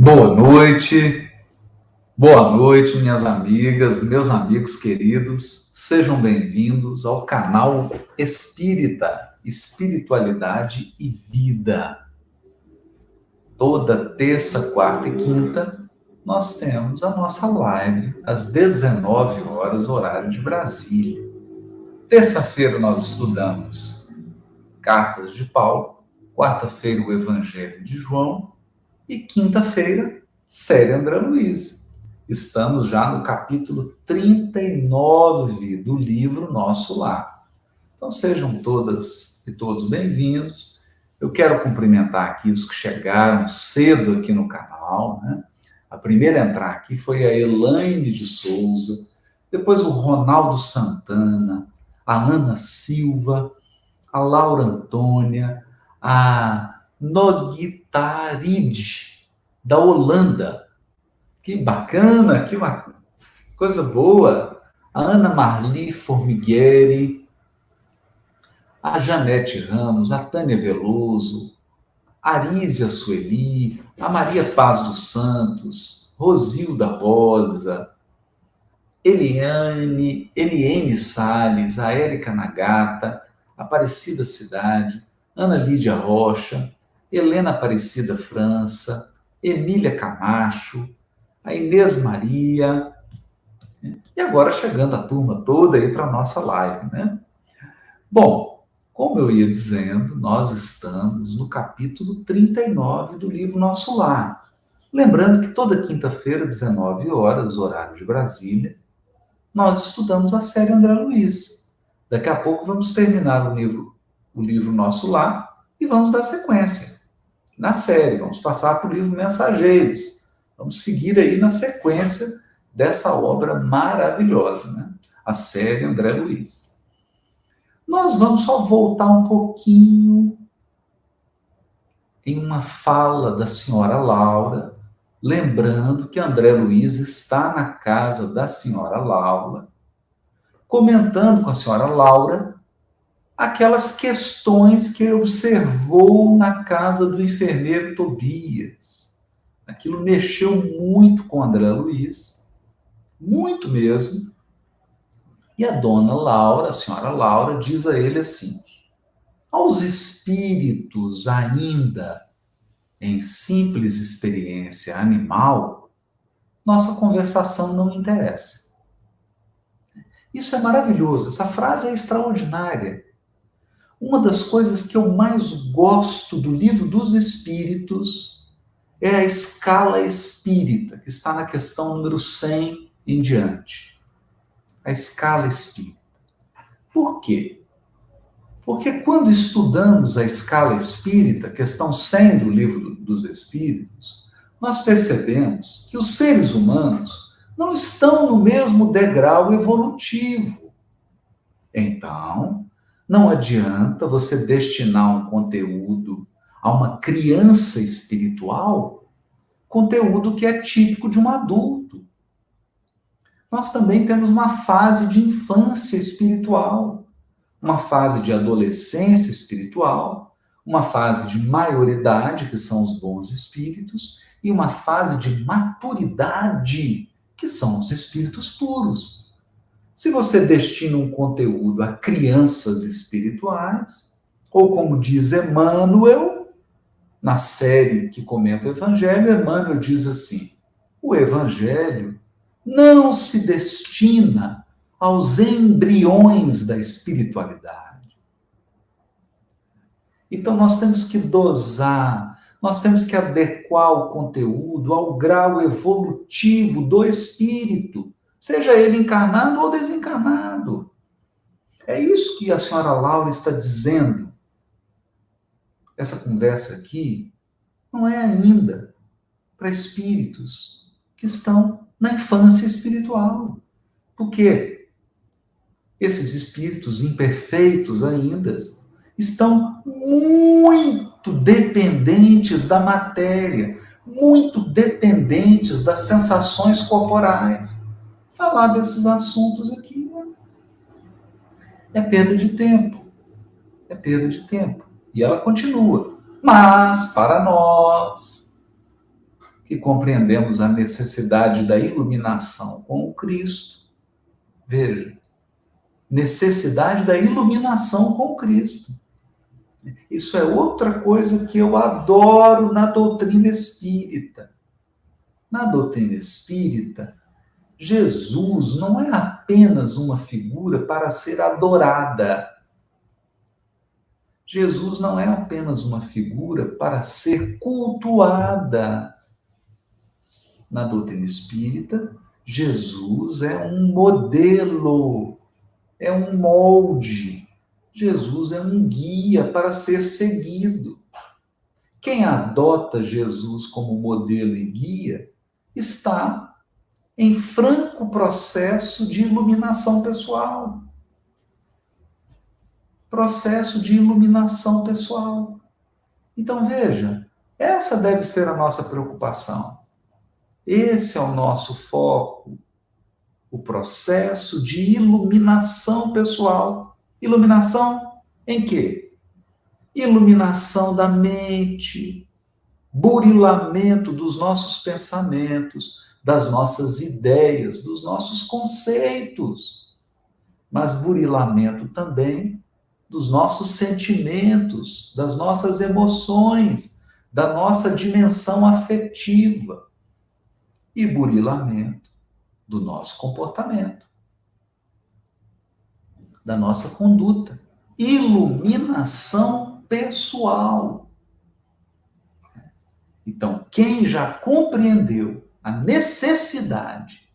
Boa noite, minhas amigas, meus amigos queridos. Sejam bem-vindos ao canal Espírita, Espiritualidade e Vida. Toda terça, quarta e quinta, nós temos a nossa live às 19 horas, horário de Brasília. Terça-feira nós estudamos Cartas de Paulo, quarta-feira o Evangelho de João, e quinta-feira, série André Luiz. Estamos já no capítulo 39 do livro Nosso Lar. Então sejam todas e todos bem-vindos. Eu quero cumprimentar aqui os que chegaram cedo aqui no canal, né? A primeira a entrar aqui foi a Elaine de Souza, depois o Ronaldo Santana, a Ana Silva, a Laura Antônia, a Nogitarid, da Holanda. Que bacana, que coisa boa. A Ana Marli Formigueri, a Janete Ramos, a Tânia Veloso, a Arísia Sueli, a Maria Paz dos Santos, Rosilda Rosa, Eliane Salles, a Érica Nagata, Aparecida Cidade, Ana Lídia Rocha, Helena Aparecida França, Emília Camacho, a Inês Maria, e agora chegando a turma toda aí para a nossa live, né? Bom, como eu ia dizendo, nós estamos no capítulo 39 do livro Nosso Lar. Lembrando que toda quinta-feira, 19 horas, horário de Brasília, nós estudamos a série André Luiz. Daqui a pouco vamos terminar o livro Nosso Lar e vamos dar sequência na série. Vamos passar para o livro Mensageiros. Vamos seguir aí na sequência dessa obra maravilhosa, né? A série André Luiz. Nós vamos só voltar um pouquinho em uma fala da senhora Laura, lembrando que André Luiz está na casa da senhora Laura, comentando com a senhora Laura aquelas questões que ele observou na casa do enfermeiro Tobias. Aquilo mexeu muito com André Luiz, muito mesmo. E a dona Laura, a senhora Laura, diz a ele assim: aos espíritos ainda em simples experiência animal, nossa conversação não interessa. Isso é maravilhoso, essa frase é extraordinária. Uma das coisas que eu mais gosto do Livro dos Espíritos é a escala espírita, que está na questão número 100 em diante. A escala espírita. Por quê? Porque quando estudamos a escala espírita, questão 100 do Livro dos Espíritos, nós percebemos que os seres humanos não estão no mesmo degrau evolutivo. Então, não adianta você destinar um conteúdo a uma criança espiritual, conteúdo que é típico de um adulto. Nós também temos uma fase de infância espiritual, uma fase de adolescência espiritual, uma fase de maioridade, que são os bons espíritos, e uma fase de maturidade, que são os espíritos puros. Se você destina um conteúdo a crianças espirituais, ou como diz Emmanuel, na série que comenta o Evangelho, Emmanuel diz assim: o Evangelho não se destina aos embriões da espiritualidade. Então nós temos que dosar, nós temos que adequar o conteúdo ao grau evolutivo do espírito, seja ele encarnado ou desencarnado. É isso que a senhora Laura está dizendo. Essa conversa aqui não é ainda para espíritos que estão na infância espiritual. Por quê? Esses espíritos imperfeitos ainda estão muito dependentes da matéria, muito dependentes das sensações corporais. Falar desses assuntos aqui é perda de tempo. É perda de tempo. E ela continua. Mas, para nós, e compreendemos a necessidade da iluminação com o Cristo. Veja, necessidade da iluminação com o Cristo. Isso é outra coisa que eu adoro na doutrina espírita. Na doutrina espírita, Jesus não é apenas uma figura para ser adorada. Jesus não é apenas uma figura para ser cultuada. Na doutrina espírita, Jesus é um modelo, é um molde. Jesus é um guia para ser seguido. Quem adota Jesus como modelo e guia está em franco processo de iluminação pessoal. Processo de iluminação pessoal. Então, veja, essa deve ser a nossa preocupação. Esse é o nosso foco. O processo de iluminação pessoal. Iluminação em quê? Iluminação da mente, burilamento dos nossos pensamentos, das nossas ideias, dos nossos conceitos, mas burilamento também dos nossos sentimentos, das nossas emoções, da nossa dimensão afetiva e burilamento do nosso comportamento, da nossa conduta. Iluminação pessoal. Então, quem já compreendeu a necessidade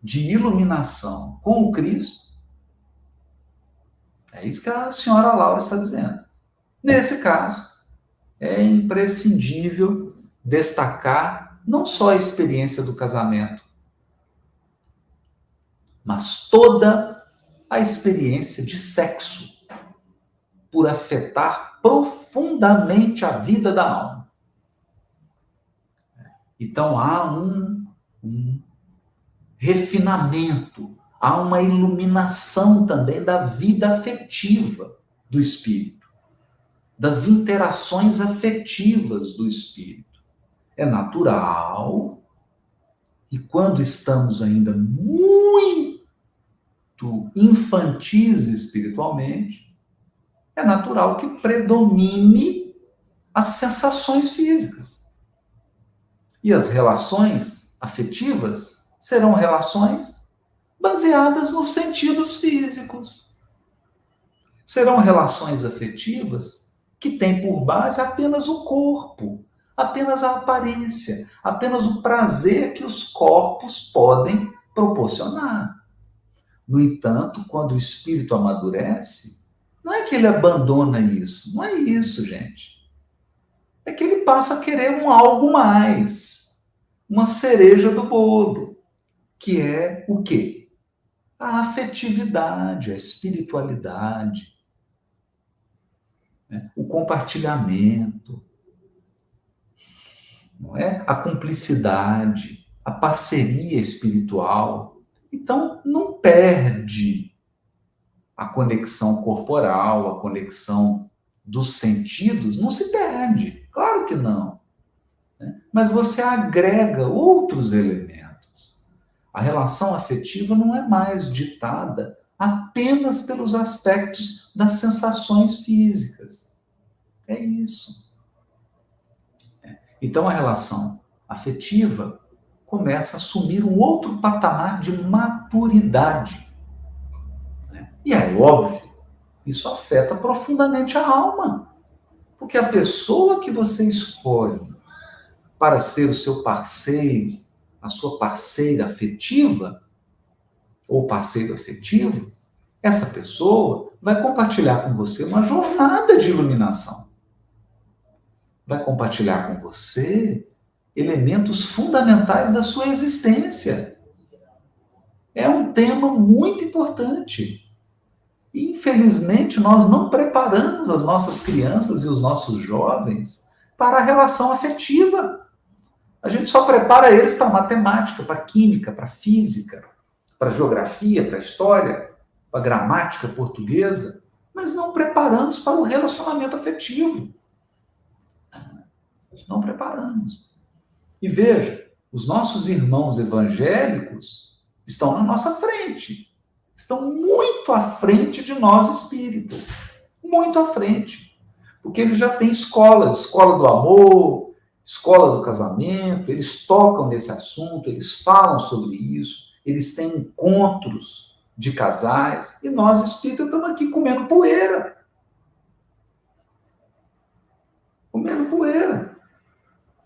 de iluminação com o Cristo, é isso que a senhora Laura está dizendo. Nesse caso, é imprescindível destacar não só a experiência do casamento, mas toda a experiência de sexo, por afetar profundamente a vida da alma. Então há um refinamento, há uma iluminação também da vida afetiva do espírito, das interações afetivas do espírito. É natural, e quando estamos ainda muito infantis espiritualmente, é natural que predomine as sensações físicas. E as relações afetivas serão relações baseadas nos sentidos físicos. Serão relações afetivas que têm por base apenas o corpo, apenas a aparência, apenas o prazer que os corpos podem proporcionar. No entanto, quando o espírito amadurece, não é que ele abandona isso, não é isso, gente. É que ele passa a querer um algo mais, uma cereja do bolo, que é o quê? A afetividade, a espiritualidade, né? O compartilhamento, não é? A cumplicidade, a parceria espiritual. Então, não perde a conexão corporal, a conexão dos sentidos, não se perde. Claro que não. Né? Mas você agrega outros elementos. A relação afetiva não é mais ditada apenas pelos aspectos das sensações físicas. É isso. Então, a relação afetiva começa a assumir um outro patamar de maturidade. E é óbvio, isso afeta profundamente a alma. Porque a pessoa que você escolhe para ser o seu parceiro, a sua parceira afetiva, ou parceiro afetivo, essa pessoa vai compartilhar com você uma jornada de iluminação. Vai compartilhar com você elementos fundamentais da sua existência. É um tema muito importante. E, infelizmente, nós não preparamos as nossas crianças e os nossos jovens para a relação afetiva. A gente só prepara eles para matemática, para química, para física, para geografia, para história, para gramática portuguesa, mas não preparamos para o relacionamento afetivo. Não preparamos. E veja, os nossos irmãos evangélicos estão na nossa frente. Estão muito à frente de nós espíritas. Muito à frente. Porque eles já têm escolas, escola do amor, escola do casamento, eles tocam nesse assunto, eles falam sobre isso, eles têm encontros de casais, e nós espíritas estamos aqui comendo poeira. Comendo poeira.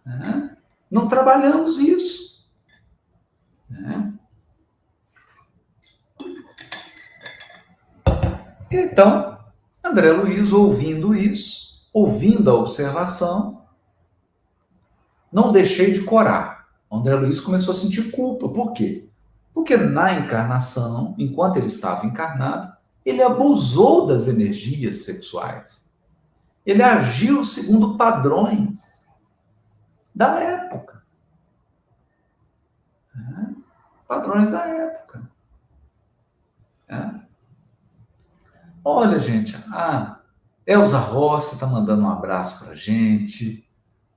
Né? Não trabalhamos isso. Né? Então, André Luiz, ouvindo isso, ouvindo a observação, não deixei de corar. André Luiz começou a sentir culpa. Por quê? Porque na encarnação, enquanto ele estava encarnado, ele abusou das energias sexuais. Ele agiu segundo padrões da época. Né? Padrões da época. Né? Olha, gente, a Elza Rossi está mandando um abraço para a gente,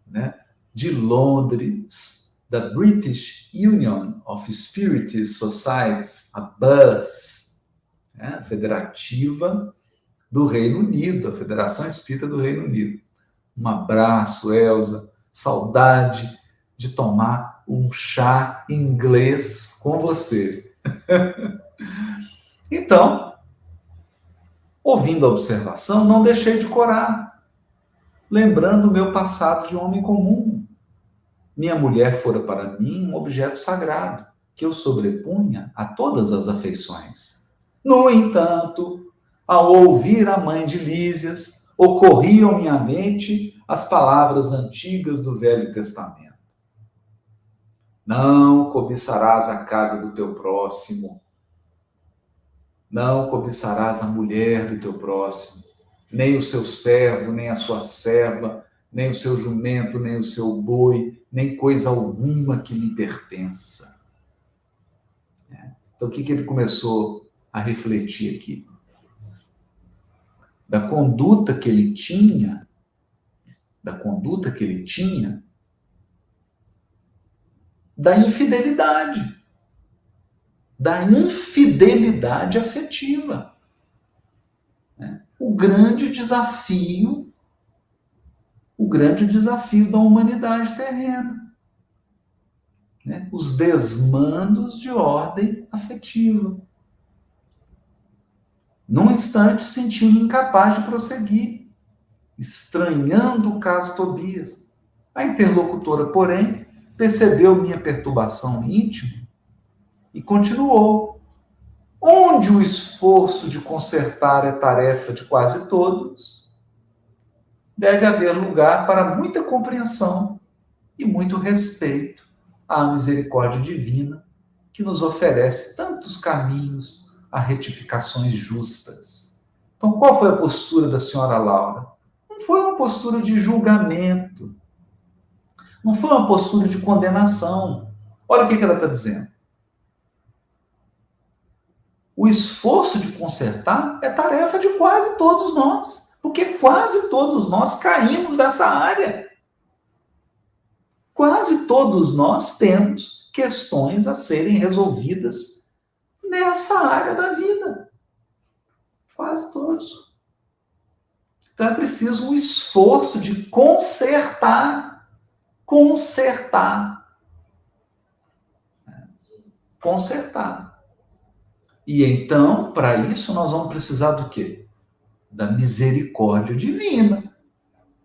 né? De Londres, da British Union of Spirit Societies, a BUS, né? Federativa do Reino Unido, a Federação Espírita do Reino Unido. Um abraço, Elza. Saudade de tomar um chá inglês com você. Então, ouvindo a observação, não deixei de corar, lembrando o meu passado de homem comum. Minha mulher fora para mim um objeto sagrado, que eu sobrepunha a todas as afeições. No entanto, ao ouvir a mãe de Lísias, ocorriam à minha mente as palavras antigas do Velho Testamento. Não cobiçarás a casa do teu próximo, não cobiçarás a mulher do teu próximo, nem o seu servo, nem a sua serva, nem o seu jumento, nem o seu boi, nem coisa alguma que lhe pertença. Então, o que ele começou a refletir aqui? Da conduta que ele tinha, da infidelidade afetiva. O grande desafio da humanidade terrena. Né? Os desmandos de ordem afetiva. Num instante, senti-me incapaz de prosseguir, estranhando o caso Tobias. A interlocutora, porém, percebeu minha perturbação íntima e continuou. Onde o esforço de consertar é tarefa de quase todos, deve haver lugar para muita compreensão e muito respeito à misericórdia divina que nos oferece tantos caminhos a retificações justas. Então, qual foi a postura da senhora Laura? Não foi uma postura de julgamento, não foi uma postura de condenação. Olha o que ela está dizendo. O esforço de consertar é tarefa de quase todos nós, porque quase todos nós caímos nessa área. Quase todos nós temos questões a serem resolvidas nessa área da vida. Quase todos. Então é preciso um esforço de consertar. Consertar. E então, para isso, nós vamos precisar do quê? Da misericórdia divina.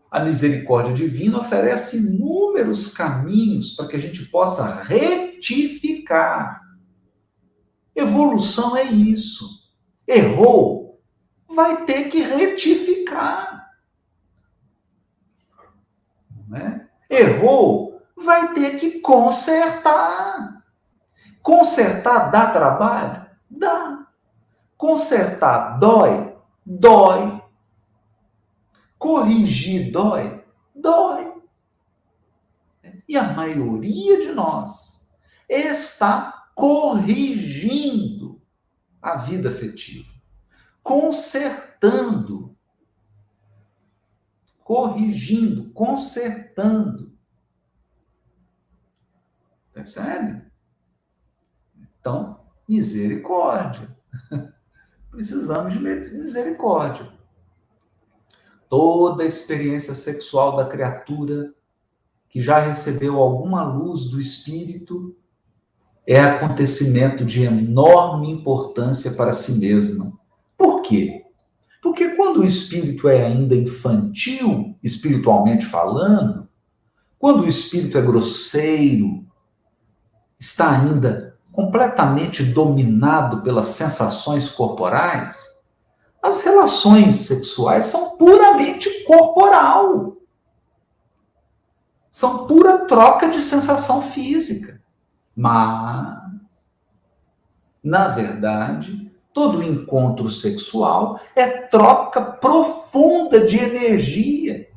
A misericórdia divina oferece inúmeros caminhos para que a gente possa retificar. Evolução é isso. Errou, vai ter que retificar. Não é? Errou, vai ter que consertar. Consertar dá trabalho? Dá. Consertar dói? Dói. Corrigir dói? Dói. E a maioria de nós está corrigindo a vida afetiva, consertando, corrigindo, consertando. Percebe? Então, misericórdia. Precisamos de misericórdia. Toda a experiência sexual da criatura que já recebeu alguma luz do Espírito é acontecimento de enorme importância para si mesma. Por quê? Porque quando o espírito é ainda infantil, espiritualmente falando, quando o espírito é grosseiro, está ainda completamente dominado pelas sensações corporais, as relações sexuais são puramente corporal. São pura troca de sensação física. Mas, na verdade, todo encontro sexual é troca profunda de energia,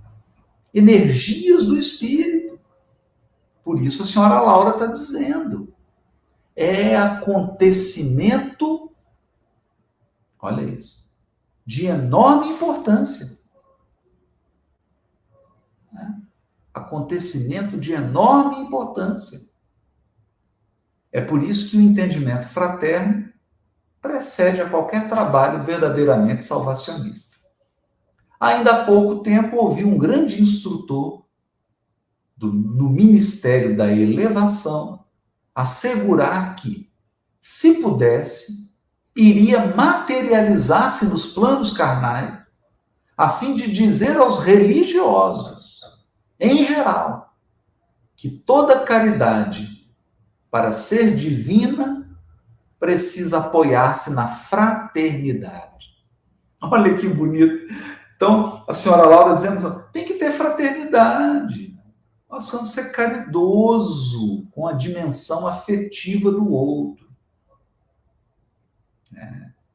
energias do espírito. Por isso a senhora Laura está dizendo, é acontecimento, olha isso, de enorme importância. Acontecimento de enorme importância. É por isso que o entendimento fraterno precede a qualquer trabalho verdadeiramente salvacionista. Ainda há pouco tempo ouvi um grande instrutor no Ministério da Elevação assegurar que, se pudesse, iria materializar-se nos planos carnais, a fim de dizer aos religiosos, em geral, que toda caridade, para ser divina, precisa apoiar-se na fraternidade. Olha que bonito. Então, a senhora Laura dizendo, tem que ter fraternidade. Nós vamos ser caridoso com a dimensão afetiva do outro.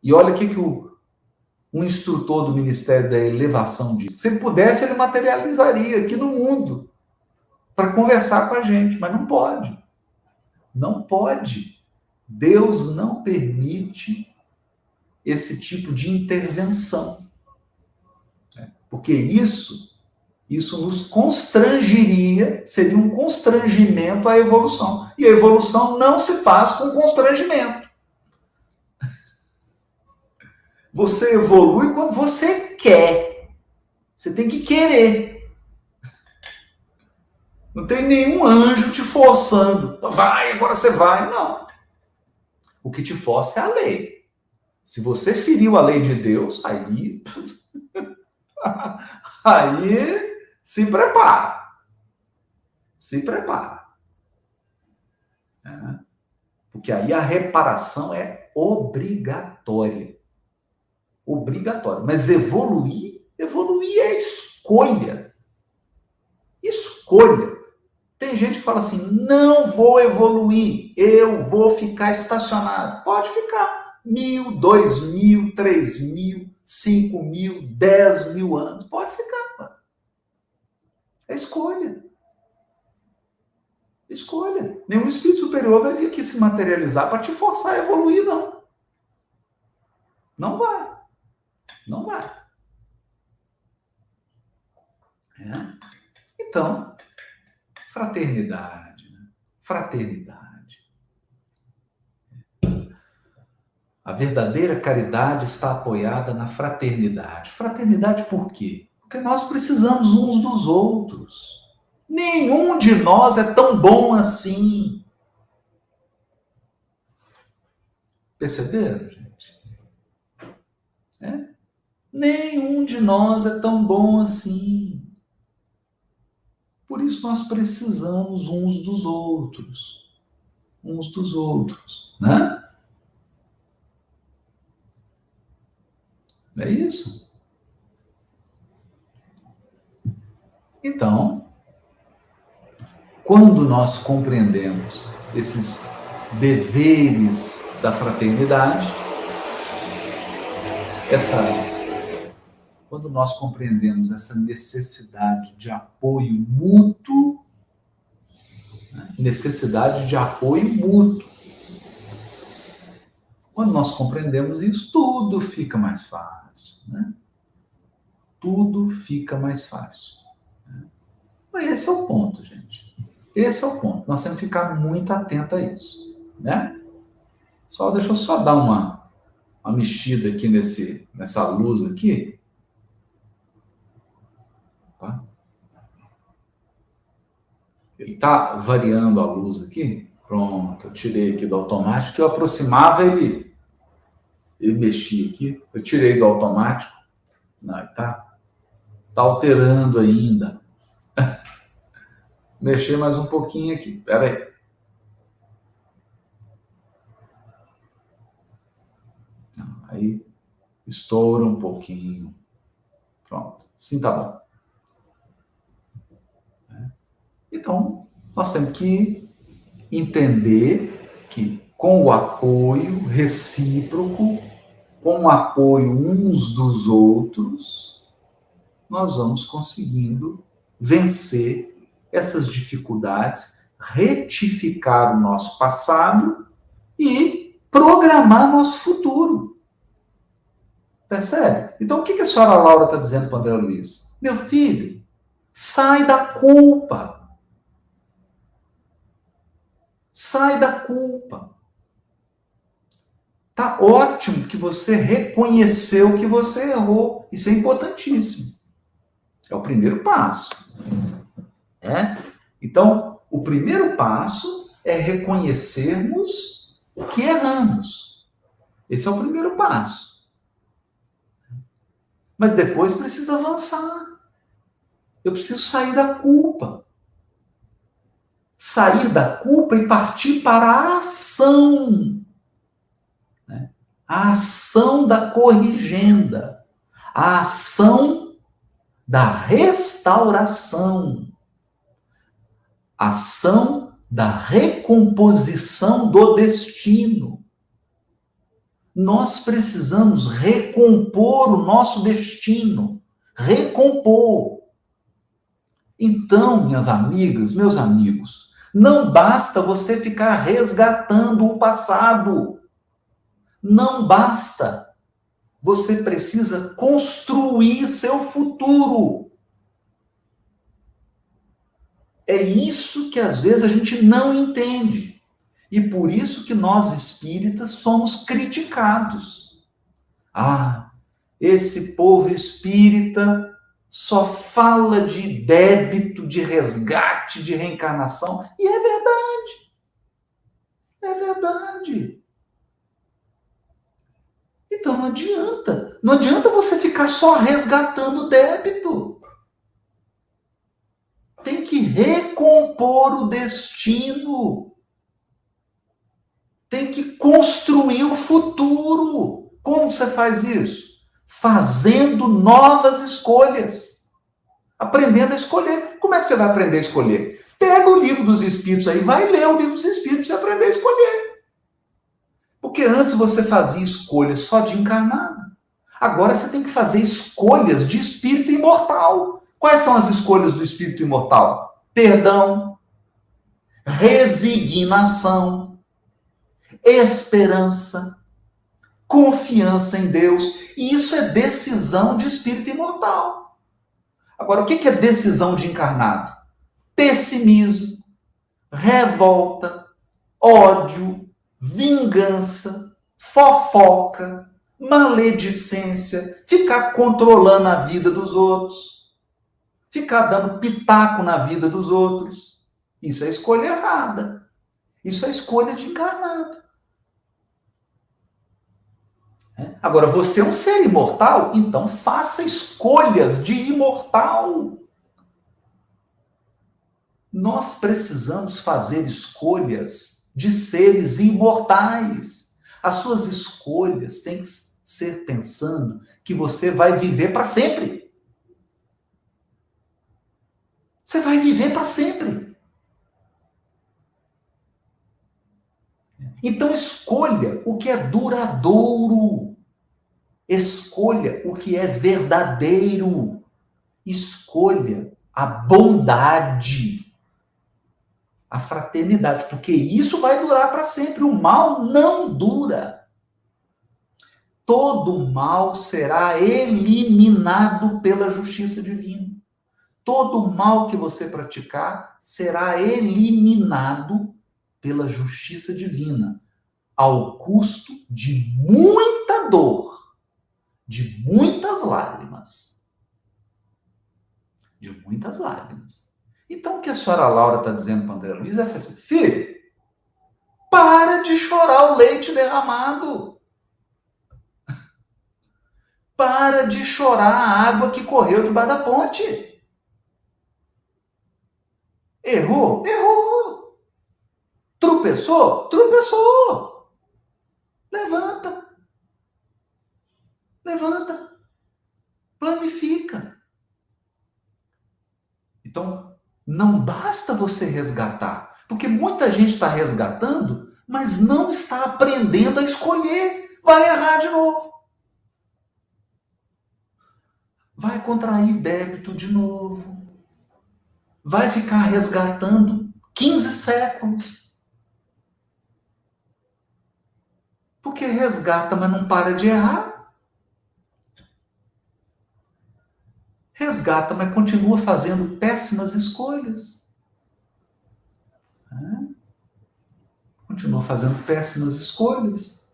E olha o que um instrutor do Ministério da Elevação diz. Se ele pudesse, ele materializaria aqui no mundo para conversar com a gente, mas não pode. Não pode. Deus não permite esse tipo de intervenção. Porque isso nos constrangiria, seria um constrangimento à evolução. E a evolução não se faz com constrangimento. Você evolui quando você quer. Você tem que querer. Não tem nenhum anjo te forçando. Vai, agora você vai. Não. O que te força é a lei. Se você feriu a lei de Deus, aí se prepara. Se prepara. Porque aí a reparação é obrigatória. Obrigatória. Mas evoluir é escolha. Escolha. Tem gente que fala assim, não vou evoluir, eu vou ficar estacionado. Pode ficar 1.000, 2.000, 3.000, 5.000, 10.000 anos. Pode ficar. É escolha. Escolha. Nenhum espírito superior vai vir aqui se materializar para te forçar a evoluir, não. Não vai. Não vai. Então, fraternidade. Fraternidade. A verdadeira caridade está apoiada na fraternidade. Fraternidade por quê? Porque nós precisamos uns dos outros. Nenhum de nós é tão bom assim. Perceberam, gente? Nenhum de nós é tão bom assim. Por isso nós precisamos uns dos outros. Uns dos outros, né? É isso? Então, quando nós compreendemos esses deveres da fraternidade, quando nós compreendemos essa necessidade de apoio mútuo, quando nós compreendemos isso, tudo fica mais fácil, né? Tudo fica mais fácil. Mas esse é o ponto, gente. Esse é o ponto. Nós temos que ficar muito atento a isso, né? Deixa eu só dar uma mexida aqui nessa luz aqui. Tá? Ele está variando a luz aqui. Pronto, eu tirei aqui do automático. Eu aproximava, ele mexia aqui. Eu tirei do automático. Não, tá alterando ainda. Mexer mais um pouquinho aqui. Espera aí. Aí estoura um pouquinho. Pronto. Assim tá bom. Então, nós temos que entender que com o apoio recíproco, com o apoio uns dos outros, nós vamos conseguindo vencer essas dificuldades, retificar o nosso passado e programar nosso futuro. Percebe? Então, o que a senhora Laura está dizendo para o André Luiz? Meu filho, sai da culpa. Sai da culpa. Tá ótimo que você reconheceu que você errou. Isso é importantíssimo. É o primeiro passo. Então, o primeiro passo é reconhecermos que erramos. Esse é o primeiro passo. Mas depois precisa avançar. Eu preciso sair da culpa. Sair da culpa e partir para a ação. A ação da corrigenda. A ação da restauração. A ação da recomposição do destino. Nós precisamos recompor o nosso destino. Recompor. Então, minhas amigas, meus amigos, não basta você ficar resgatando o passado. Não basta. Você precisa construir seu futuro. É isso que às vezes a gente não entende. E por isso que nós espíritas somos criticados. Ah, esse povo espírita só fala de débito, de resgate, de reencarnação. E é verdade. É verdade. Então não adianta. Não adianta você ficar só resgatando o débito. Tem que recompor o destino. Tem que construir o futuro. Como você faz isso? Fazendo novas escolhas. Aprendendo a escolher. Como é que você vai aprender a escolher? Pega o livro dos Espíritos aí, vai ler o livro dos Espíritos para você aprender a escolher. Porque antes você fazia escolhas só de encarnado. Agora você tem que fazer escolhas de espírito imortal. Quais são as escolhas do espírito imortal? Perdão, resignação, esperança, confiança em Deus. E isso é decisão de espírito imortal. Agora, o que é decisão de encarnado? Pessimismo, revolta, ódio, vingança, fofoca, maledicência, ficar controlando a vida dos outros, ficar dando pitaco na vida dos outros. Isso é escolha errada. Isso é escolha de encarnado. Agora, você é um ser imortal, então faça escolhas de imortal. Nós precisamos fazer escolhas de seres imortais. As suas escolhas têm que ser pensando que você vai viver para sempre. Você vai viver para sempre. Então escolha o que é duradouro. Escolha o que é verdadeiro. Escolha a bondade, a fraternidade, porque isso vai durar para sempre. O mal não dura. Todo mal será eliminado pela justiça divina. todo o mal que você praticar será eliminado pela justiça divina, ao custo de muita dor, de muitas lágrimas. De muitas lágrimas. Então, o que a senhora Laura está dizendo para o André Luiz é assim, filho, para de chorar o leite derramado. Para de chorar a água que correu debaixo da ponte. Errou? Errou. Tropeçou? Tropeçou. Levanta. Levanta. Planifica. Então, não basta você resgatar, porque muita gente está resgatando, mas não está aprendendo a escolher. Vai errar de novo. Vai contrair débito de novo. Vai ficar resgatando 15 séculos. Porque resgata, mas não para de errar. Resgata, mas continua fazendo péssimas escolhas. Continua fazendo péssimas escolhas.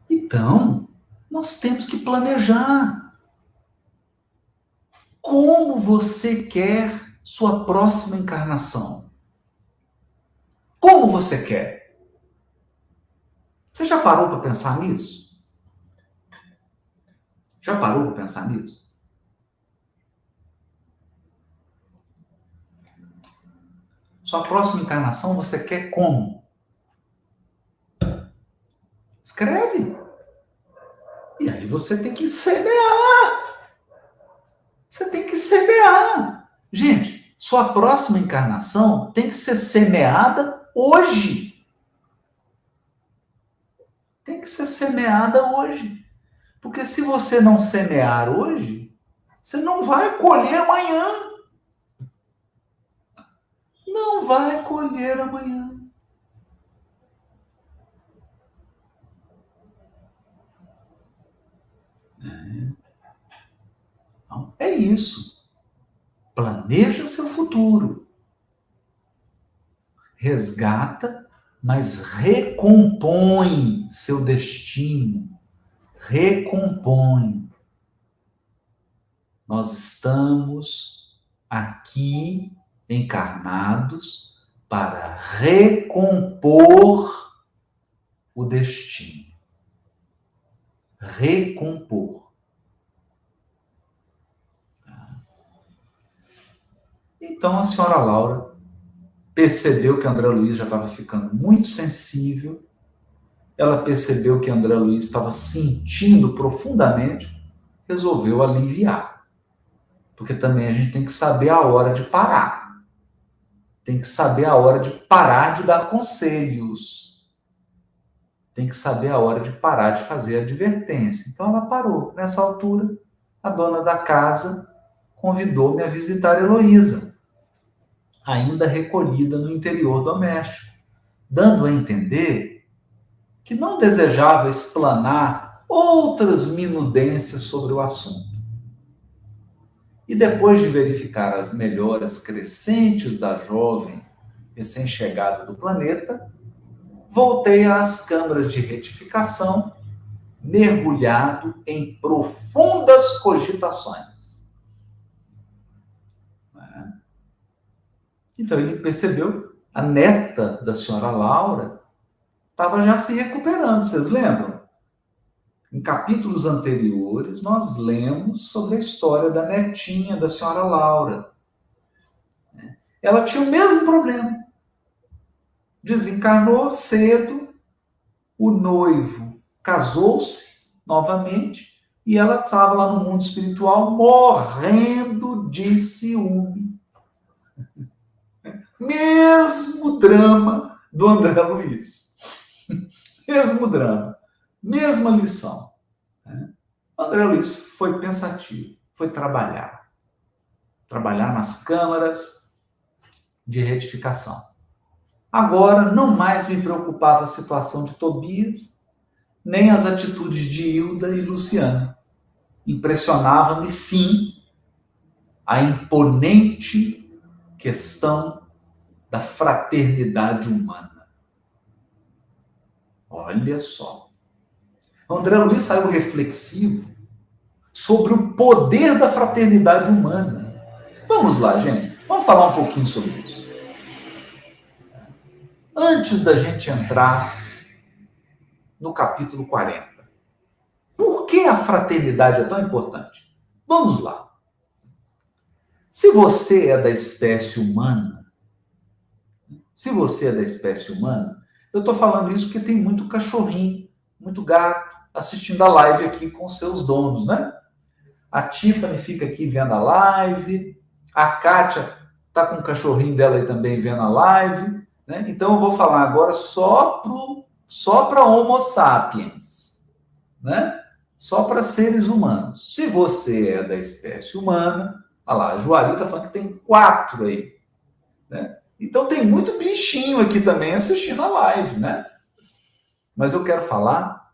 Então, nós temos que planejar. Como você quer sua próxima encarnação? Como você quer? Você já parou para pensar nisso? Já parou para pensar nisso? Sua próxima encarnação você quer como? Escreve. E aí você tem que semear. Você tem que semear. Gente, sua próxima encarnação tem que ser semeada hoje. Tem que ser semeada hoje. Porque se você não semear hoje, você não vai colher amanhã. Não vai colher amanhã. Então, é isso. Planeja seu futuro. Resgata, mas recompõe seu destino. Recompõe. Nós estamos aqui encarnados para recompor o destino. Recompor. Então a senhora Laura percebeu que André Luiz já estava ficando muito sensível, ela percebeu que André Luiz estava sentindo profundamente, resolveu aliviar. Porque também a gente tem que saber a hora de parar. Tem que saber a hora de parar de dar conselhos. Tem que saber a hora de parar de fazer advertência. Então ela parou. Nessa altura, a dona da casa convidou-me a visitar Heloísa, ainda recolhida no interior doméstico, dando a entender que não desejava explanar outras minudências sobre o assunto. E depois de verificar as melhoras crescentes da jovem recém-chegada do planeta, voltei às câmaras de retificação, mergulhado em profundas cogitações. Então ele percebeu, a neta da senhora Laura estava já se recuperando, vocês lembram? Em capítulos anteriores, nós lemos sobre a história da netinha da senhora Laura. Ela tinha o mesmo problema. Desencarnou cedo, o noivo casou-se novamente e ela estava lá no mundo espiritual morrendo de ciúme. Mesmo drama do André Luiz. Mesmo drama. Mesma lição. André Luiz foi pensativo, foi trabalhar. Trabalhar nas câmaras de retificação. Agora, não mais me preocupava a situação de Tobias, nem as atitudes de Hilda e Luciana. impressionava-me sim a imponente questão da fraternidade humana. Olha só. O André Luiz saiu reflexivo sobre o poder da fraternidade humana. Vamos lá, gente. Vamos falar um pouquinho sobre isso. Antes da gente entrar no capítulo 40. Por que a fraternidade é tão importante? Vamos lá. Se você é da espécie humana, eu estou falando isso porque tem muito cachorrinho, muito gato assistindo a live aqui com seus donos, né? A Tiffany fica aqui vendo a live, a Kátia está com o cachorrinho dela aí também vendo a live, né? Então eu vou falar agora só para Homo sapiens, né? Só para seres humanos. Se você é da espécie humana, olha lá, a Juari está falando que tem 4 aí, né? Então tem muito bichinho aqui também assistindo a live, né? Mas eu quero falar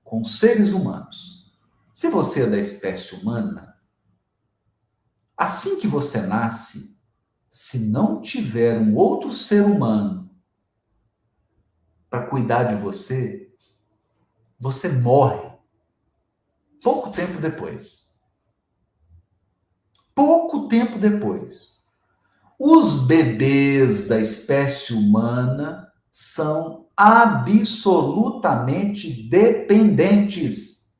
com seres humanos. Se você é da espécie humana, assim que você nasce, se não tiver um outro ser humano para cuidar de você, você morre pouco tempo depois. Pouco tempo depois. Os bebês da espécie humana são absolutamente dependentes.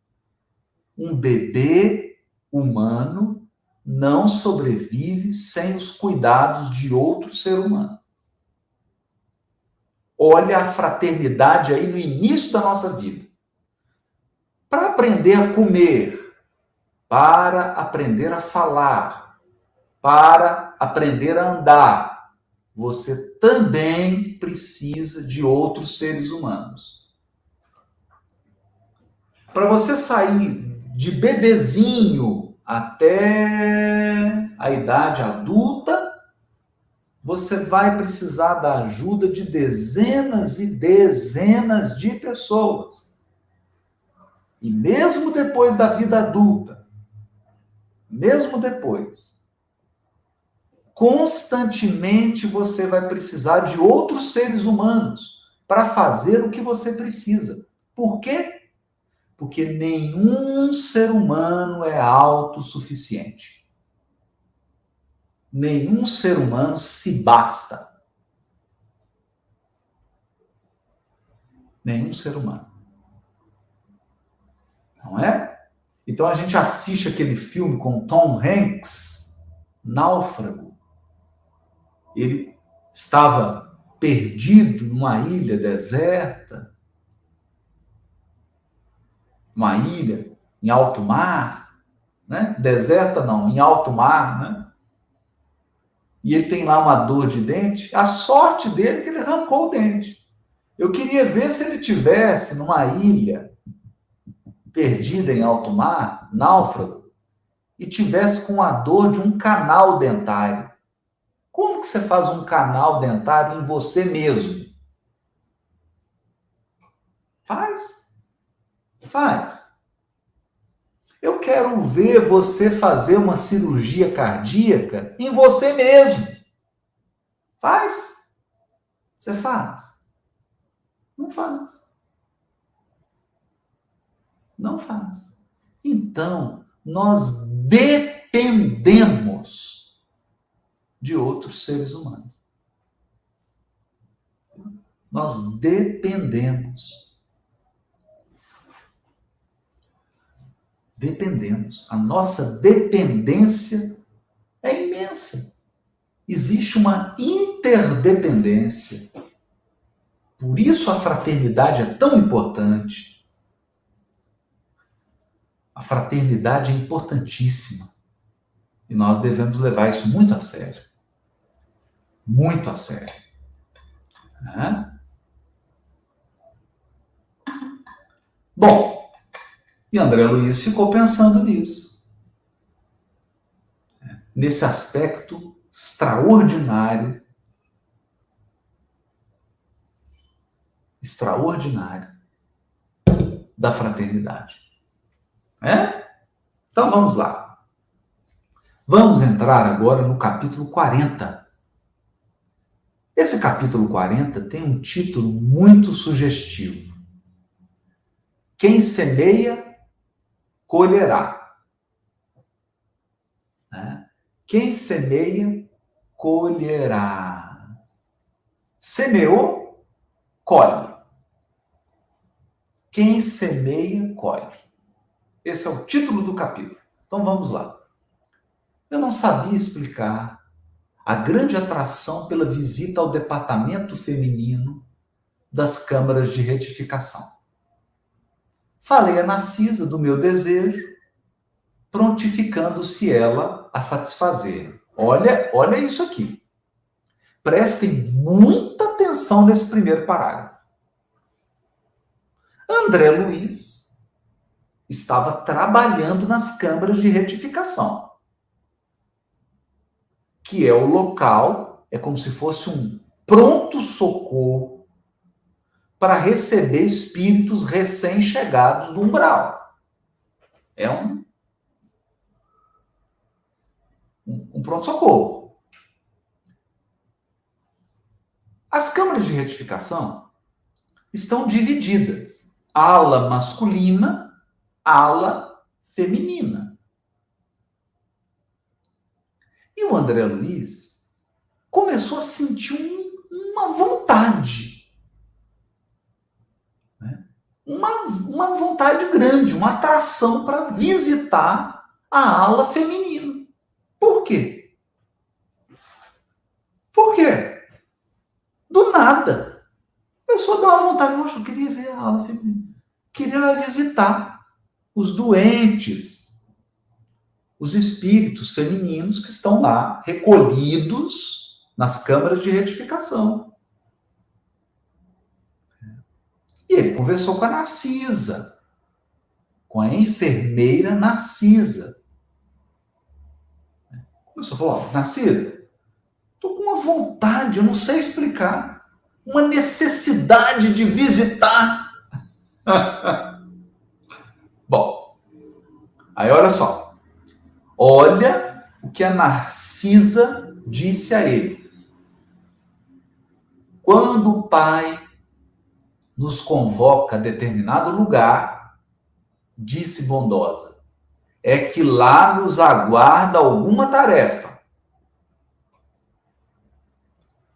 Um bebê humano não sobrevive sem os cuidados de outro ser humano. Olha a fraternidade aí no início da nossa vida. Para aprender a comer, para aprender a falar, para aprender a andar, você também precisa de outros seres humanos. Para você sair de bebezinho até a idade adulta, você vai precisar da ajuda de dezenas e dezenas de pessoas. E mesmo depois da vida adulta, mesmo depois, constantemente você vai precisar de outros seres humanos para fazer o que você precisa. Por quê? Porque nenhum ser humano é autossuficiente. Nenhum ser humano se basta. Nenhum ser humano. Não é? Então a gente assiste aquele filme com Tom Hanks, Náufrago. Ele estava perdido numa ilha deserta, uma ilha em alto mar, né? Deserta não, em alto mar, né? E ele tem lá uma dor de dente. A sorte dele é que ele arrancou o dente. Eu queria ver se ele tivesse numa ilha perdida em alto mar, náufrago, e tivesse com a dor de um canal dentário. Como que você faz um canal dentário em você mesmo? Faz. Faz. Eu quero ver você fazer uma cirurgia cardíaca em você mesmo. Faz. Você faz. Não faz. Não faz. Então, nós dependemos de outros seres humanos. Nós dependemos. Dependemos. A nossa dependência é imensa. Existe uma interdependência. Por isso a fraternidade é tão importante. A fraternidade é importantíssima. E nós devemos levar isso muito a sério. Muito a sério. Né? Bom, e André Luiz ficou pensando nisso. Nesse aspecto extraordinário da fraternidade. É? Então vamos lá. Vamos entrar agora no capítulo 40. Esse capítulo 40 tem um título muito sugestivo. Quem semeia, colherá. Quem semeia, colherá. Semeou, colhe. Quem semeia, colhe. Esse é o título do capítulo. Então vamos lá. Eu não sabia explicar a grande atração pela visita ao departamento feminino das câmaras de retificação. Falei a Narcisa do meu desejo, prontificando-se ela a satisfazer. Olha isso aqui. Prestem muita atenção nesse primeiro parágrafo. André Luiz estava trabalhando nas câmaras de retificação, que é o local, é como se fosse um pronto-socorro para receber espíritos recém-chegados do umbral. É um pronto-socorro. As câmaras de retificação estão divididas. Ala masculina, ala feminina. E o André Luiz começou a sentir uma vontade. Uma vontade grande, uma atração para visitar a ala feminina. Por quê? Por quê? Do nada. Começou a dar uma vontade. Nossa, eu queria ver a ala feminina. Queria lá visitar os doentes, os espíritos femininos que estão lá, recolhidos nas câmaras de retificação. E ele conversou com a Narcisa, com a enfermeira Narcisa. Começou a falar, Narcisa, estou com uma vontade, eu não sei explicar, uma necessidade de visitar. Bom, aí olha só. Olha o que a Narcisa disse a ele. Quando o Pai nos convoca a determinado lugar, disse bondosa, é que lá nos aguarda alguma tarefa.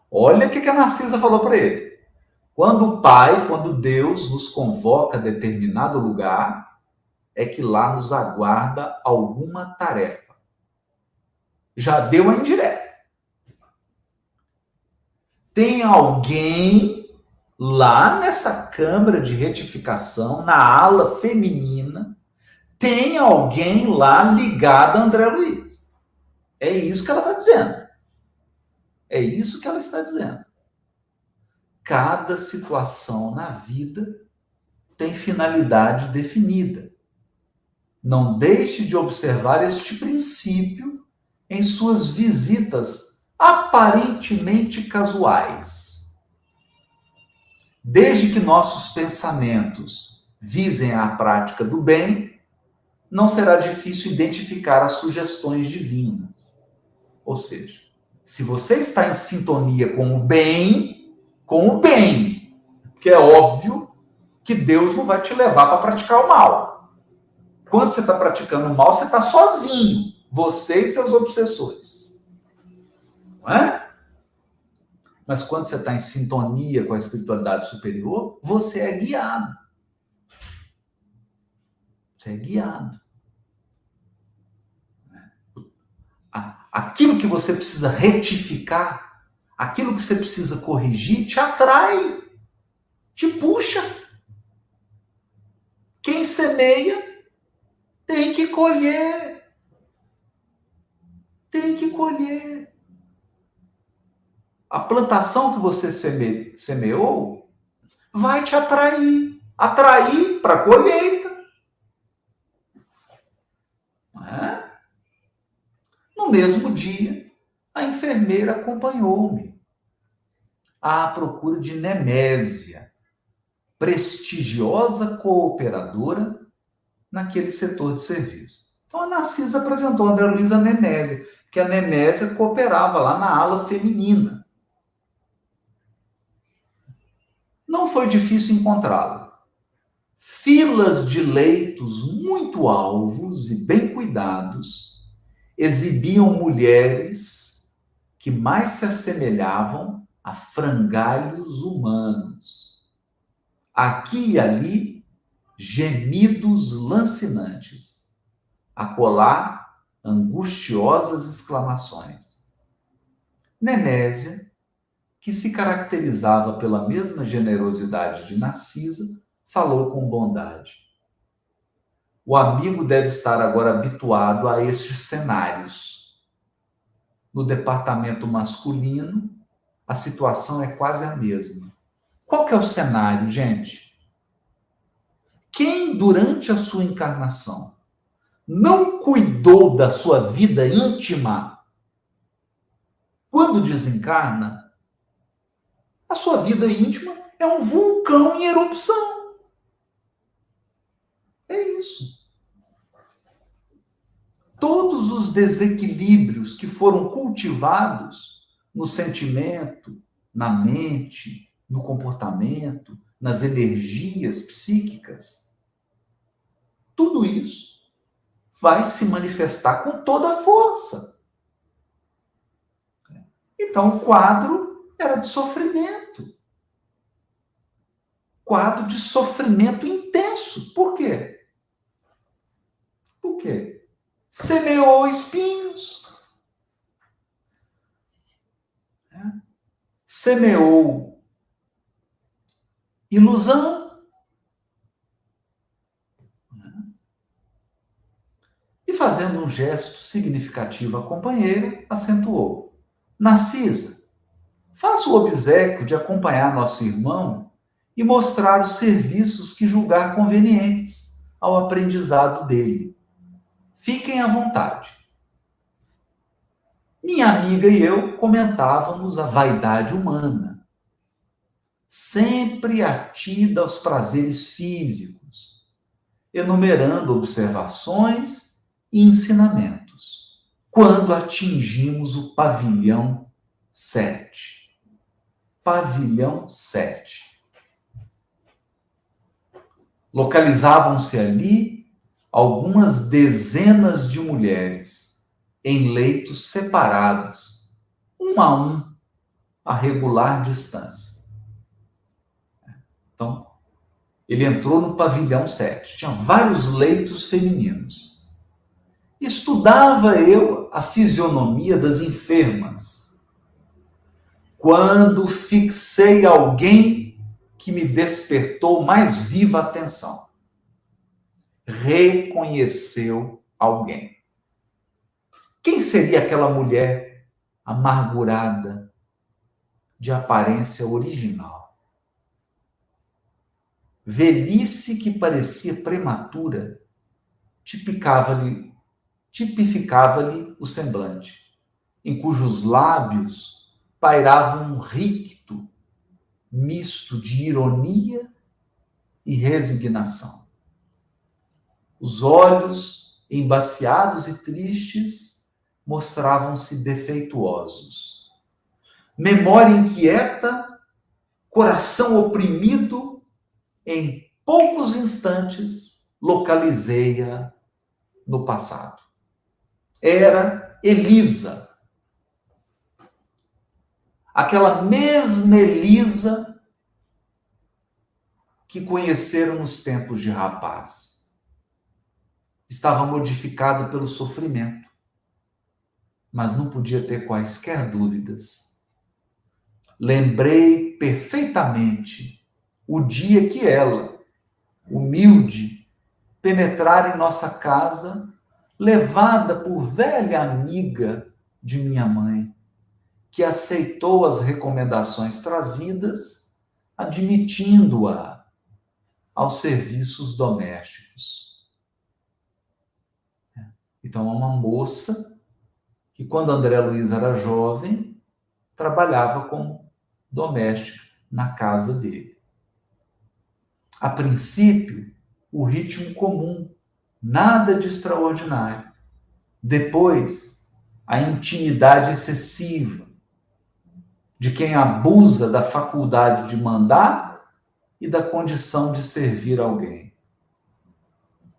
Olha o que a Narcisa falou para ele. Quando Deus nos convoca a determinado lugar, é que lá nos aguarda alguma tarefa. Já deu a indireta. Tem alguém lá nessa câmara de retificação, na ala feminina, tem alguém lá ligado a André Luiz. É isso que ela está dizendo. É isso que ela está dizendo. Cada situação na vida tem finalidade definida. Não deixe de observar este princípio em suas visitas aparentemente casuais. Desde que nossos pensamentos visem a prática do bem, não será difícil identificar as sugestões divinas. Ou seja, se você está em sintonia com o bem, porque é óbvio que Deus não vai te levar para praticar o mal. Quando você está praticando o mal, você está sozinho, você e seus obsessores. Não é? Mas quando você está em sintonia com a espiritualidade superior, você é guiado. Você é guiado. Aquilo que você precisa retificar, aquilo que você precisa corrigir, te atrai, te puxa. Quem semeia tem que colher. Tem que colher. A plantação que você semeou vai te atrair. Atrair para a colheita. Não é? No mesmo dia, a enfermeira acompanhou-me à procura de Nemésia, prestigiosa cooperadora naquele setor de serviço. Então a Narcisa apresentou a André Luiz a Nemésia, que a Nemésia cooperava lá na ala feminina. Não foi difícil encontrá-la. Filas de leitos muito alvos e bem cuidados exibiam mulheres que mais se assemelhavam a frangalhos humanos. Aqui e ali, gemidos lancinantes. Acolá, angustiosas exclamações. Nemésia, que se caracterizava pela mesma generosidade de Narcisa, falou com bondade. O amigo deve estar agora habituado a estes cenários. No departamento masculino, a situação é quase a mesma. Qual que é o cenário, gente? Quem, durante a sua encarnação, não cuidou da sua vida íntima, quando desencarna, a sua vida íntima é um vulcão em erupção. É isso. Todos os desequilíbrios que foram cultivados no sentimento, na mente, no comportamento, nas energias psíquicas, tudo isso vai se manifestar com toda a força. Então, o quadro era de sofrimento. Quadro de sofrimento intenso. Por quê? Por quê? Semeou espinhos. Semeou ilusão. E fazendo um gesto significativo a companheiro, acentuou. Narcisa, faça o obséquio de acompanhar nosso irmão e mostrar os serviços que julgar convenientes ao aprendizado dele. Fiquem à vontade. Minha amiga e eu comentávamos a vaidade humana, sempre atida aos prazeres físicos, enumerando observações e ensinamentos, quando atingimos o pavilhão 7. Pavilhão 7. Localizavam-se ali algumas dezenas de mulheres em leitos separados, um a um, a regular distância. Então, ele entrou no pavilhão 7. Tinha vários leitos femininos. Estudava eu a fisionomia das enfermas, quando fixei alguém que me despertou mais viva atenção. Reconheceu alguém. Quem seria aquela mulher amargurada, de aparência original? Velhice que parecia prematura, tipificava-lhe o semblante, em cujos lábios pairava um ricto misto de ironia e resignação. Os olhos, embaciados e tristes, mostravam-se defeituosos. Memória inquieta, coração oprimido, em poucos instantes localizei-a no passado. Era Elisa. Aquela mesma Elisa que conheceram nos tempos de rapaz. Estava modificada pelo sofrimento, mas não podia ter quaisquer dúvidas. Lembrei perfeitamente o dia que ela, humilde, penetrara em nossa casa, levada por velha amiga de minha mãe, que aceitou as recomendações trazidas, admitindo-a aos serviços domésticos. Então, é uma moça que, quando André Luiz era jovem, trabalhava como doméstica na casa dele. A princípio, o ritmo comum Nada de extraordinário. Depois, a intimidade excessiva de quem abusa da faculdade de mandar e da condição de servir alguém.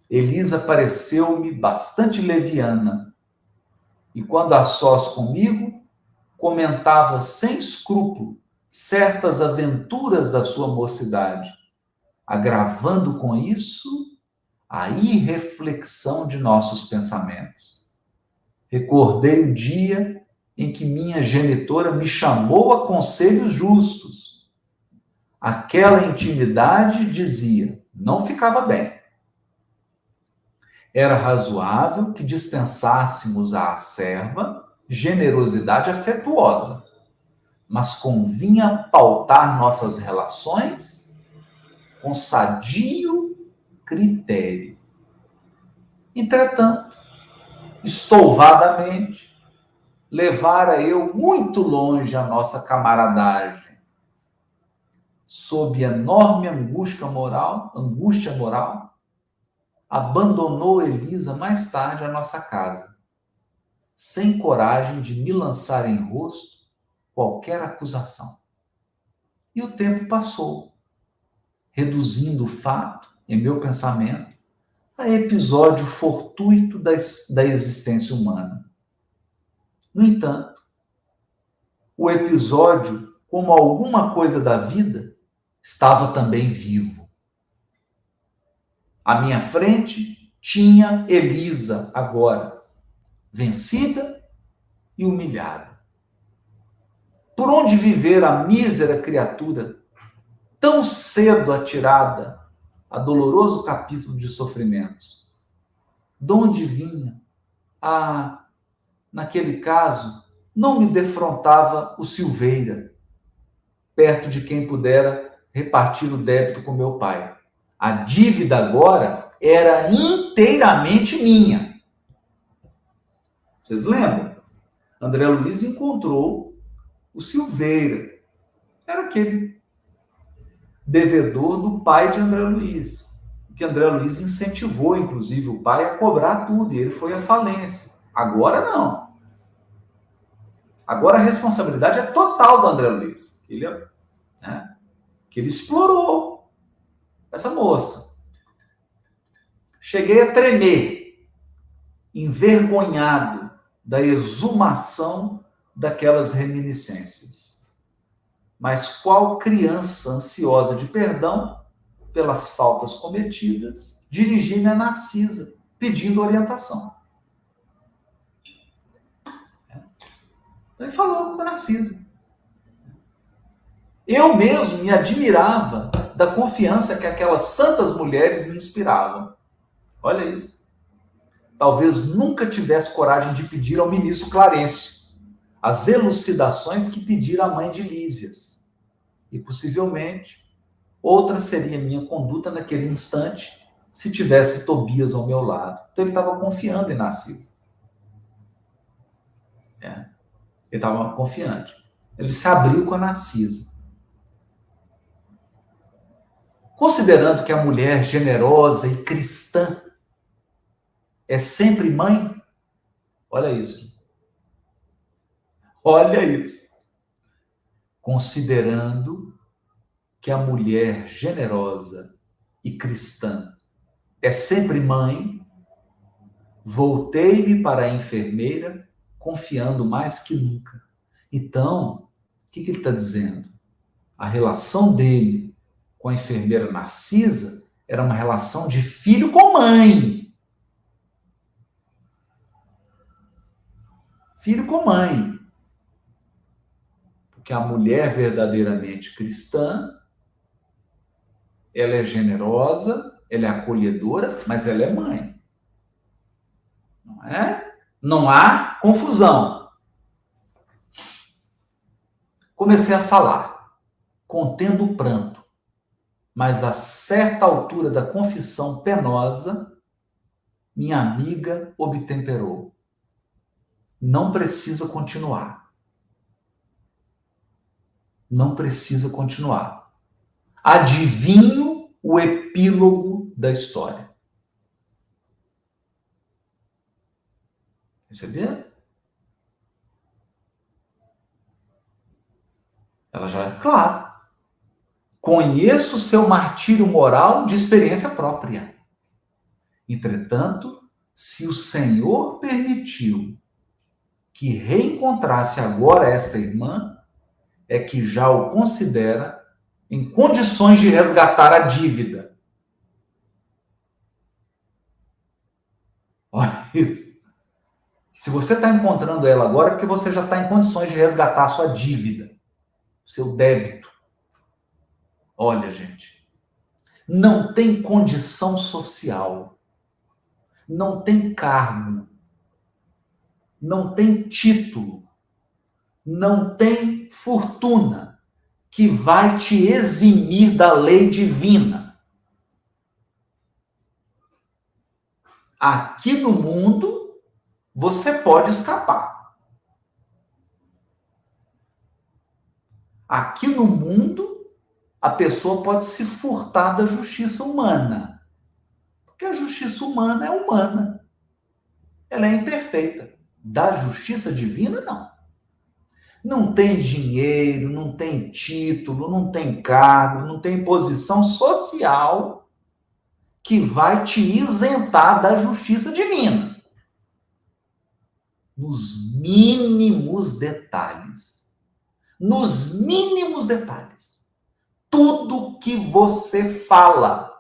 Elisa pareceu-me bastante leviana e, quando a sós comigo, comentava sem escrúpulo certas aventuras da sua mocidade, agravando com isso a irreflexão de nossos pensamentos. Recordei o dia em que minha genitora me chamou a conselhos justos. Aquela intimidade, dizia, não ficava bem. Era razoável que dispensássemos à serva generosidade afetuosa, mas convinha pautar nossas relações com sadio critério. Entretanto, estouvadamente, levara eu muito longe a nossa camaradagem. Sob enorme angústia moral, abandonou Elisa mais tarde a nossa casa, sem coragem de me lançar em rosto qualquer acusação. E o tempo passou, reduzindo o fato, em meu pensamento, a episódio fortuito da existência humana. No entanto, o episódio, como alguma coisa da vida, estava também vivo. À minha frente tinha Elisa agora, vencida e humilhada. Por onde viver a mísera criatura, tão cedo atirada a doloroso capítulo de sofrimentos? De onde vinha? Naquele caso, não me defrontava o Silveira, perto de quem pudera repartir o débito com meu pai. A dívida agora era inteiramente minha. Vocês lembram? André Luiz encontrou o Silveira. Era aquele devedor do pai de André Luiz, que André Luiz incentivou, inclusive, o pai a cobrar tudo, e ele foi à falência. Agora não. Agora a responsabilidade é total do André Luiz. Que ele explorou essa moça. Cheguei a tremer, envergonhado da exumação daquelas reminiscências. Mas qual criança ansiosa de perdão pelas faltas cometidas, dirigi-me a Narcisa, pedindo orientação. Então ele falou com a Narcisa. Eu mesmo me admirava da confiança que aquelas santas mulheres me inspiravam. Olha isso. Talvez nunca tivesse coragem de pedir ao ministro Clarencio as elucidações que pedira a mãe de Lísias. E possivelmente outra seria minha conduta naquele instante se tivesse Tobias ao meu lado. Então ele estava confiando em Narcisa. Ele estava confiante. Ele se abriu com a Narcisa. Considerando que a mulher generosa e cristã é sempre mãe, olha isso. Olha isso. Considerando que a mulher generosa e cristã é sempre mãe, voltei-me para a enfermeira, confiando mais que nunca. Então, o que ele está dizendo? A relação dele com a enfermeira Narcisa era uma relação de filho com mãe. Filho com mãe. Porque a mulher verdadeiramente cristã, ela é generosa, ela é acolhedora, mas ela é mãe. Não é? Não há confusão. Comecei a falar, contendo o pranto, mas a certa altura da confissão penosa, minha amiga obtemperou. Não precisa continuar. Não precisa continuar. Adivinho o epílogo da história. Perceberam? Ela já, claro, conheço o seu martírio moral de experiência própria. Entretanto, se o Senhor permitiu que reencontrasse agora esta irmã, é que já o considera em condições de resgatar a dívida. Olha isso. Se você está encontrando ela agora, é porque você já está em condições de resgatar a sua dívida, o seu débito. Olha, gente, não tem condição social, não tem cargo, não tem título, não tem fortuna que vai te eximir da lei divina. Aqui no mundo, você pode escapar. Aqui no mundo, a pessoa pode se furtar da justiça humana. Porque a justiça humana é humana. Ela é imperfeita. Da justiça divina, não. Não tem dinheiro, não tem título, não tem cargo, não tem posição social que vai te isentar da justiça divina. Nos mínimos detalhes. Nos mínimos detalhes. Tudo que você fala,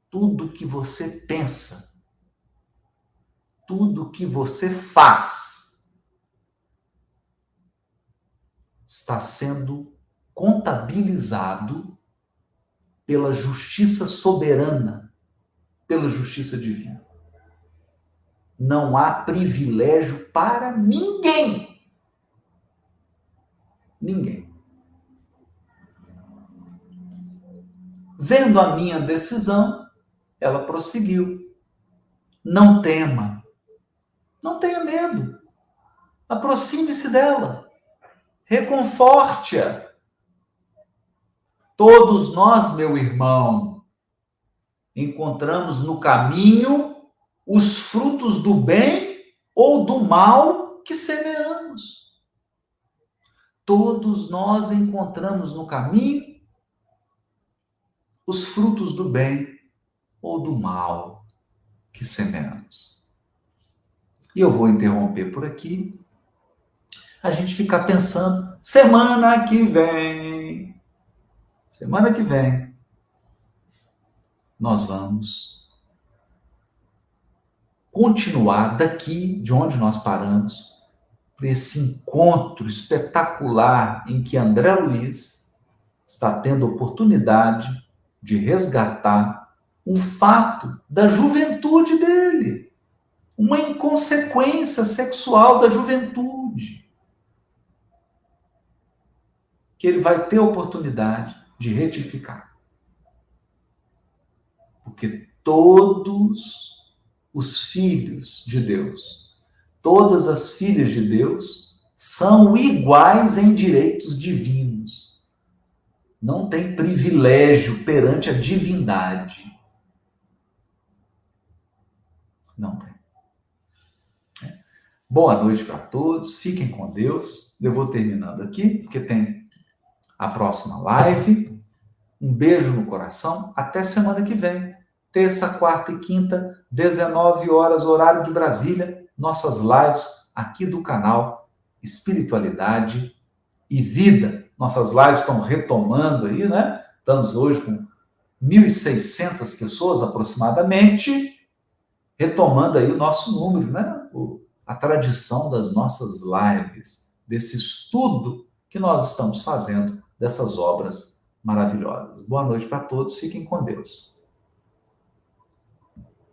tudo que você pensa, tudo que você faz, está sendo contabilizado pela justiça soberana, pela justiça divina. Não há privilégio para ninguém. Ninguém. Vendo a minha decisão, ela prosseguiu. Não tema. Não tenha medo. Aproxime-se dela. Reconforte-a. Todos nós, meu irmão, encontramos no caminho os frutos do bem ou do mal que semeamos. Todos nós encontramos no caminho os frutos do bem ou do mal que semeamos. E eu vou interromper por aqui. A gente ficar pensando, semana que vem, nós vamos continuar daqui de onde nós paramos, para esse encontro espetacular em que André Luiz está tendo oportunidade de resgatar um fato da juventude dele, uma inconsequência sexual da juventude, que ele vai ter oportunidade de retificar. Porque todos os filhos de Deus, todas as filhas de Deus, são iguais em direitos divinos. Não tem privilégio perante a divindade. Não tem. Boa noite para todos, fiquem com Deus. Eu vou terminando aqui, porque tem a próxima live. Um beijo no coração, até semana que vem. Terça, quarta e quinta, 19 horas, horário de Brasília, nossas lives aqui do canal Espiritualidade e Vida. Nossas lives estão retomando aí, né? Estamos hoje com 1.600 pessoas aproximadamente, retomando aí o nosso número, né? A tradição das nossas lives, desse estudo que nós estamos fazendo dessas obras maravilhosas. Boa noite para todos, fiquem com Deus.